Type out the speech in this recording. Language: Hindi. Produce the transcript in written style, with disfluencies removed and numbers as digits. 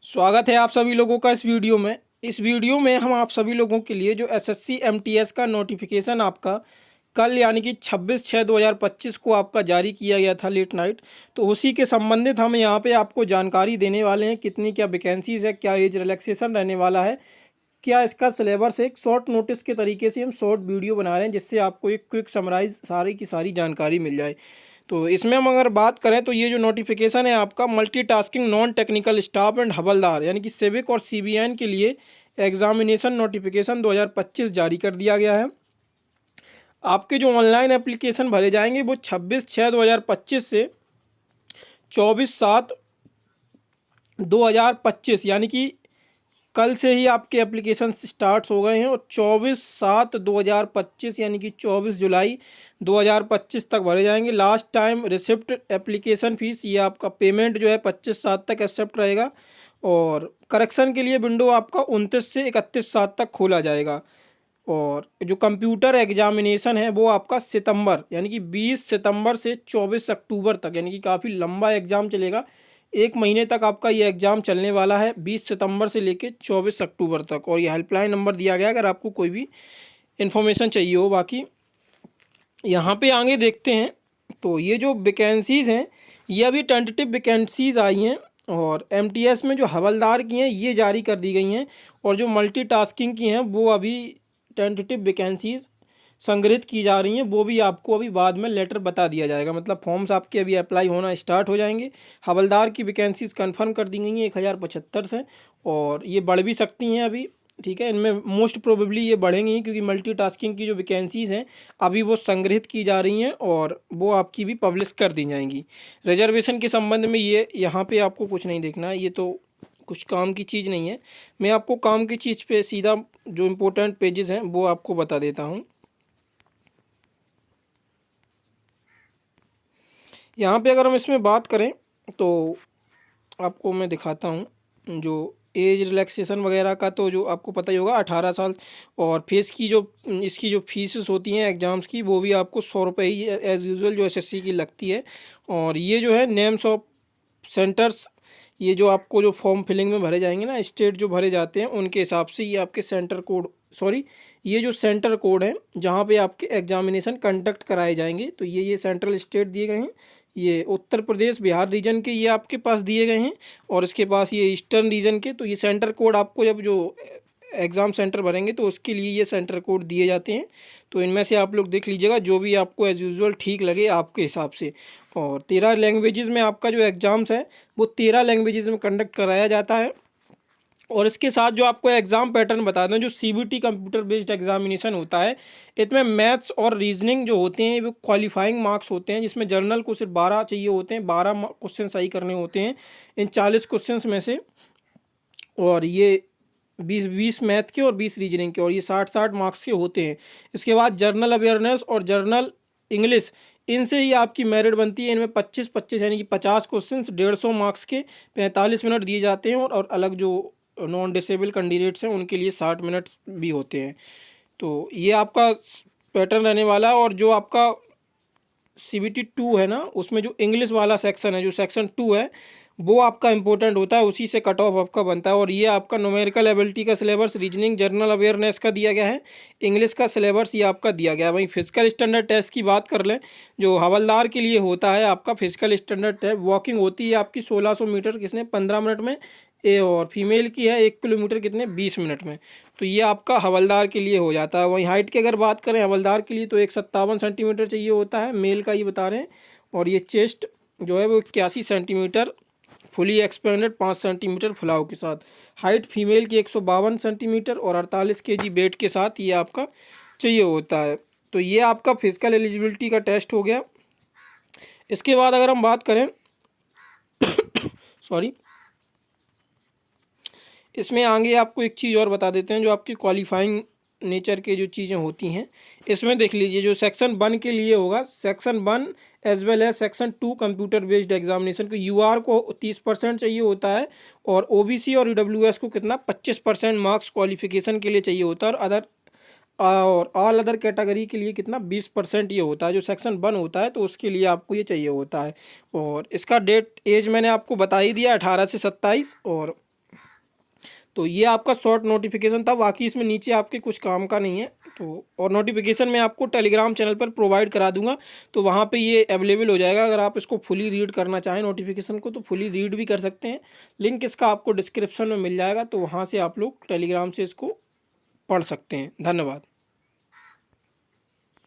स्वागत है आप सभी लोगों का इस वीडियो में हम आप सभी लोगों के लिए जो एसएससी एमटीएस का नोटिफिकेशन आपका कल यानी कि 26/6/2025 को आपका जारी किया गया था लेट नाइट। तो उसी के संबंधित हम यहाँ पे आपको जानकारी देने वाले हैं, कितनी क्या वैकेंसीज है, क्या एज रिलैक्सेशन रहने वाला है, क्या इसका सिलेबस है। एक शॉर्ट नोटिस के तरीके से हम शॉर्ट वीडियो बना रहे हैं जिससे आपको एक क्विक समराइज सारी की सारी जानकारी मिल जाए। तो इसमें हम अगर बात करें तो ये जो नोटिफिकेशन है आपका multitasking non technical staff and हवलदार यानी कि सिविक और सीबीएन के लिए एग्जामिनेशन नोटिफिकेशन 2025 जारी कर दिया गया है। आपके जो ऑनलाइन एप्लीकेशन भरे जाएंगे वो 26/6/2025 से 24/7/2025 यानी कि कल से ही आपके एप्लीकेशन स्टार्ट हो गए हैं और 24/7/2025 यानी कि 24 जुलाई 2025 तक भरे जाएंगे। Last time receipt application fees ये आपका पेमेंट जो है 25/7 तक एक्सेप्ट रहेगा और करेक्शन के लिए विंडो आपका 29 से 31/7 तक खोला जाएगा। और जो कंप्यूटर एग्जामिनेशन है वो आपका सितंबर यानी कि 20 सितंबर से 24 अक्टूबर तक यानी कि काफ़ी लंबा एग्ज़ाम चलेगा। एक महीने तक आपका ये एग्ज़ाम चलने वाला है 20 सितंबर से लेकर 24 अक्टूबर तक। और ये हेल्पलाइन नंबर दिया गया है अगर आपको कोई भी इन्फॉर्मेशन चाहिए हो। बाकी यहाँ पे आगे देखते हैं तो ये जो वैकेंसीज़ हैं ये अभी टेंटेटिव वैकेंसीज़ आई हैं और एमटीएस में जो हवलदार की हैं ये जारी कर दी गई हैं और जो मल्टीटास्किंग की हैं वो अभी टेंटेटिव वैकेंसीज़ संग्रहित की जा रही हैं। वो भी आपको अभी बाद में लेटर बता दिया जाएगा, मतलब फॉर्म्स आपके अभी अप्लाई होना स्टार्ट हो जाएंगे। हवलदार की वैकेंसीज़ कंफर्म कर दी गई हैं 1075 से और ये बढ़ भी सकती हैं अभी, ठीक है। इनमें मोस्ट प्रोबेबली ये बढ़ेंगी ही क्योंकि मल्टीटास्किंग की जो वैकेंसीज़ हैं अभी वो संग्रहित की जा रही हैं और वो आपकी भी पब्लिश कर दी जाएंगी। रिजर्वेशन के संबंध में ये यहाँ पे आपको कुछ नहीं देखना है, ये तो कुछ काम की चीज़ नहीं है। मैं आपको काम की चीज़ पे सीधा जो इम्पोर्टेंट पेजेस हैं वो आपको बता देता हूँ। यहाँ पे अगर हम इसमें बात करें तो आपको मैं दिखाता हूँ जो एज रिलैक्सेशन वगैरह का, तो जो आपको पता ही होगा 18 साल। और फीस की जो इसकी जो फीसेस होती हैं एग्ज़ाम्स की वो भी आपको 100 रुपये ही एज़ यूजुअल जो एसएससी की लगती है। और ये जो है नेम्स ऑफ सेंटर्स, ये जो आपको जो फॉर्म फिलिंग में भरे जाएंगे ना, स्टेट जो भरे जाते हैं उनके हिसाब से ये आपके सेंटर कोड, सॉरी ये जो सेंटर कोड है जहाँ पे आपके एग्जामिनेशन कंडक्ट कराए जाएंगे, तो ये सेंट्रल स्टेट दिए गए हैं। ये उत्तर प्रदेश बिहार रीजन के ये आपके पास दिए गए हैं और इसके पास ये ईस्टर्न रीजन के। तो ये सेंटर कोड आपको जब जो एग्ज़ाम सेंटर भरेंगे तो उसके लिए ये सेंटर कोड दिए जाते हैं। तो इनमें से आप लोग देख लीजिएगा जो भी आपको एज़ यूजुअल ठीक लगे आपके हिसाब से। और 13 लैंग्वेजेस में आपका जो एग्ज़ाम्स है वो 13 लैंग्वेजेस में कंडक्ट कराया जाता है। और इसके साथ जो आपको एग्ज़ाम पैटर्न बता दें, जो सीबीटी कंप्यूटर बेस्ड एग्जामिनेशन होता है इसमें मैथ्स और रीजनिंग जो होते हैं वो क्वालिफाइंग मार्क्स होते हैं, जिसमें जर्नल को सिर्फ 12 चाहिए होते हैं, 12 क्वेश्चन सही करने होते हैं इन 40 क्वेश्चंस में से। और ये 20 मैथ के और 20 रीजनिंग के और ये 60 मार्क्स के होते हैं। इसके बाद जर्नल अवेयरनेस और जर्नल इंग्लिश, इनसे ही आपकी मेरिट बनती है। इनमें 25-25 यानी कि 50 क्वेश्चन 150 मार्क्स के 45 मिनट दिए जाते हैं और अलग जो नॉन डिसेबल कैंडिडेट्स हैं उनके लिए 60 मिनट भी होते हैं। तो ये आपका पैटर्न रहने वाला है। और जो आपका सीबीटी 2 है ना, उसमें जो इंग्लिश वाला सेक्शन है, जो सेक्शन 2 है वो आपका इंपॉर्टेंट होता है, उसी से कट ऑफ आपका बनता है। और ये आपका न्यूमेरिकल एबिलिटी का सिलेबस, रीजनिंग जनरल अवेयरनेस का दिया गया है, इंग्लिश का सिलेबस ये आपका दिया गया है। वहीं फिजिकल स्टैंडर्ड टेस्ट की बात कर लें, जो हवलदार के लिए होता है आपका फिजिकल स्टैंडर्ड टेस्ट, वॉकिंग होती है आपकी 1600 मीटर किसने 15 मिनट में, और फीमेल की है 1 किलोमीटर कितने 20 मिनट में। तो ये आपका हवलदार के लिए हो जाता है। वहीं हाइट की अगर बात करें हवलदार के लिए तो 157 सेंटीमीटर चाहिए होता है, मेल का ये बता रहे हैं। और ये चेस्ट जो है वो 81 सेंटीमीटर फुली एक्सपेंडेड 5 सेंटीमीटर फुलाव के साथ। हाइट फीमेल की 152 सेंटीमीटर और 48 केजी वेट के साथ ये आपका चाहिए होता है। तो ये आपका फिजिकल एलिजिबिलिटी का टेस्ट हो गया। इसके बाद अगर हम बात करें सॉरी, इसमें आगे आपको एक चीज़ और बता देते हैं, जो आपकी क्वालिफाइंग नेचर के जो चीज़ें होती हैं इसमें देख लीजिए। जो सेक्शन 1 के लिए होगा, section 1 as well as section 2 computer based examination को यूआर को 30% चाहिए होता है और ओबीसी और ईडब्ल्यूएस को कितना 25% मार्क्स क्वालिफिकेशन के लिए चाहिए होता है। और ऑल अदर कैटेगरी के लिए कितना 20% ये होता है। जो सेक्शन 1 होता है तो उसके लिए आपको ये चाहिए होता है। और इसका डेट एज मैंने आपको बता ही दिया 18 से 27। और तो ये आपका शॉर्ट नोटिफिकेशन था, बाकी इसमें नीचे आपके कुछ काम का नहीं है। तो और नोटिफिकेशन मैं आपको टेलीग्राम चैनल पर प्रोवाइड करा दूंगा, तो वहाँ पे ये अवेलेबल हो जाएगा। अगर आप इसको फुली रीड करना चाहें नोटिफिकेशन को, तो फुली रीड भी कर सकते हैं। लिंक इसका आपको डिस्क्रिप्शन में मिल जाएगा, तो वहाँ से आप लोग टेलीग्राम से इसको पढ़ सकते हैं। धन्यवाद।